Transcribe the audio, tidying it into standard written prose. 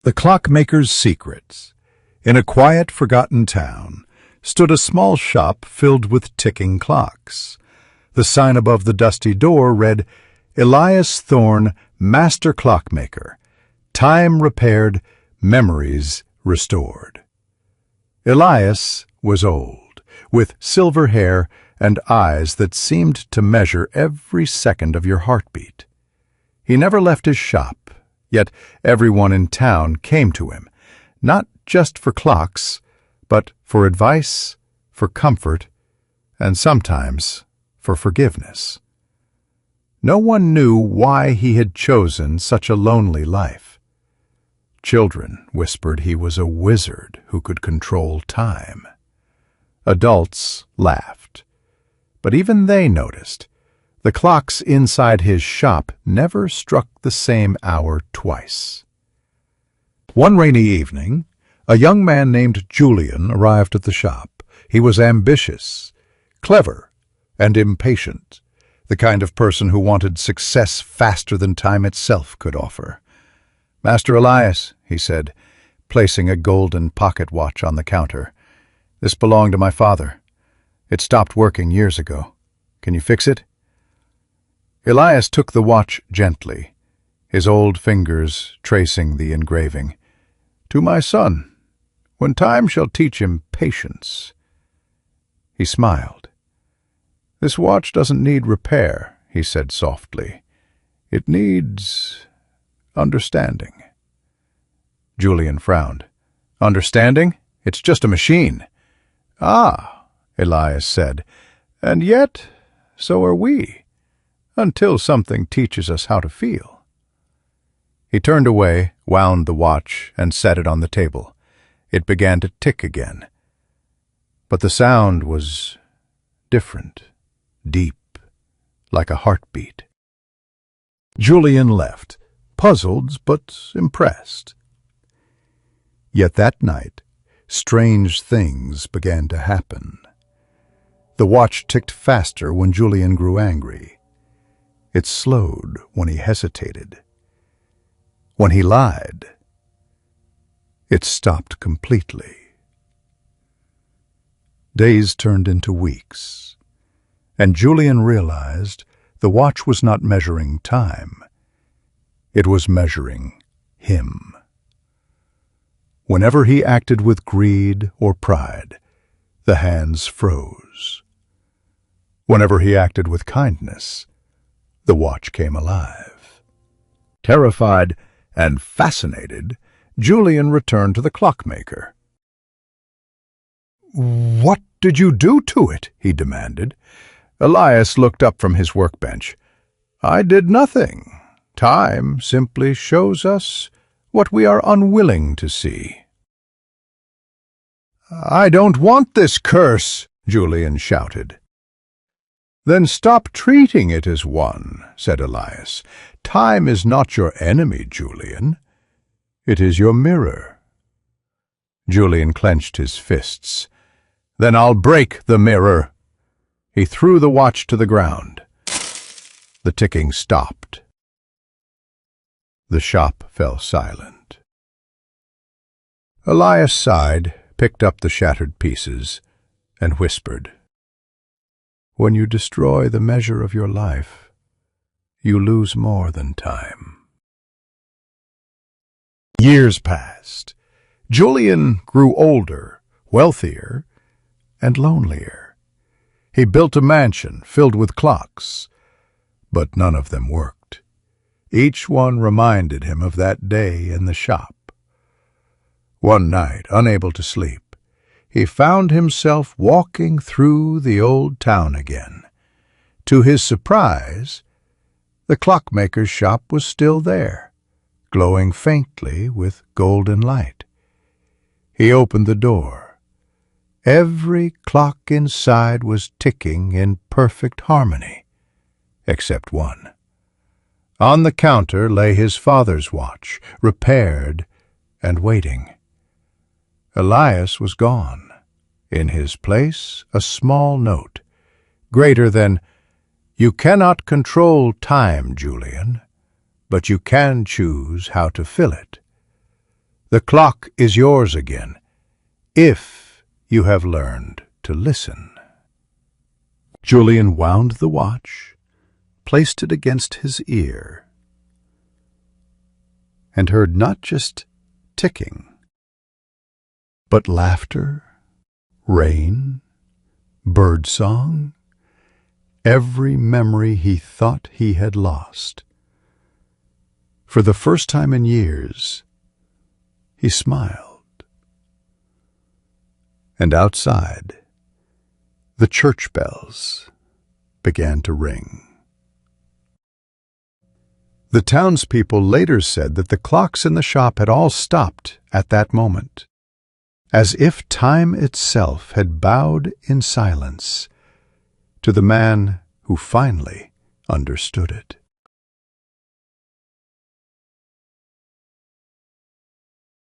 The Clockmaker's Secrets. In a quiet, forgotten town stood a small shop filled with ticking clocks. The sign above the dusty door read, Elias Thorne, Master Clockmaker. Time repaired, memories restored. Elias was old, with silver hair and eyes that seemed to measure every second of your heartbeat. He never left his shop, yet everyone in town came to him, not just for clocks, but for advice, for comfort, and sometimes for forgiveness. No one knew why he had chosen such a lonely life. Children whispered he was a wizard who could control time. Adults laughed, but even they noticed the clocks inside his shop never struck the same hour twice. One rainy evening, a young man named Julian arrived at the shop. He was ambitious, clever, and impatient, the kind of person who wanted success faster than time itself could offer. "Master Elias," he said, placing a golden pocket watch on the counter, "this belonged to my father. It stopped working years ago. Can you fix it?" Elias took the watch gently, his old fingers tracing the engraving. "To my son, when time shall teach him patience." He smiled. "This watch doesn't need repair," he said softly. "It needs understanding." Julian frowned. "Understanding? It's just a machine." "Ah," Elias said, "and yet so are we, until something teaches us how to feel." He turned away, wound the watch, and set it on the table. It began to tick again. But the sound was different, deep, like a heartbeat. Julian left, puzzled but impressed. Yet that night, strange things began to happen. The watch ticked faster when Julian grew angry. It slowed when he hesitated. When he lied, it stopped completely. Days turned into weeks, and Julian realized the watch was not measuring time. It was measuring him. Whenever he acted with greed or pride, the hands froze. Whenever he acted with kindness, the watch came alive. Terrified and fascinated, Julian returned to the clockmaker. "What did you do to it?" he demanded. Elias looked up from his workbench. "I did nothing. Time simply shows us what we are unwilling to see." "I don't want this curse," Julian shouted. "Then stop treating it as one," said Elias. "Time is not your enemy, Julian. It is your mirror." Julian clenched his fists. "Then I'll break the mirror." He threw the watch to the ground. The ticking stopped. The shop fell silent. Elias sighed, picked up the shattered pieces, and whispered, "When you destroy the measure of your life, you lose more than time." Years passed. Julian grew older, wealthier, and lonelier. He built a mansion filled with clocks, but none of them worked. Each one reminded him of that day in the shop. One night, unable to sleep, he found himself walking through the old town again. To his surprise, the clockmaker's shop was still there, glowing faintly with golden light. He opened the door. Every clock inside was ticking in perfect harmony, except one. On the counter lay his father's watch, repaired and waiting. Elias was gone. In his place, a small note, greater than, "You cannot control time, Julian, but you can choose how to fill it." The clock is yours again, if you have learned to listen. Julian wound the watch, placed it against his ear, and heard not just ticking, but laughter, rain, birdsong, every memory he thought he had lost. For the first time in years, he smiled. And outside, the church bells began to ring. The townspeople later said that the clocks in the shop had all stopped at that moment, as if time itself had bowed in silence to the man who finally understood it.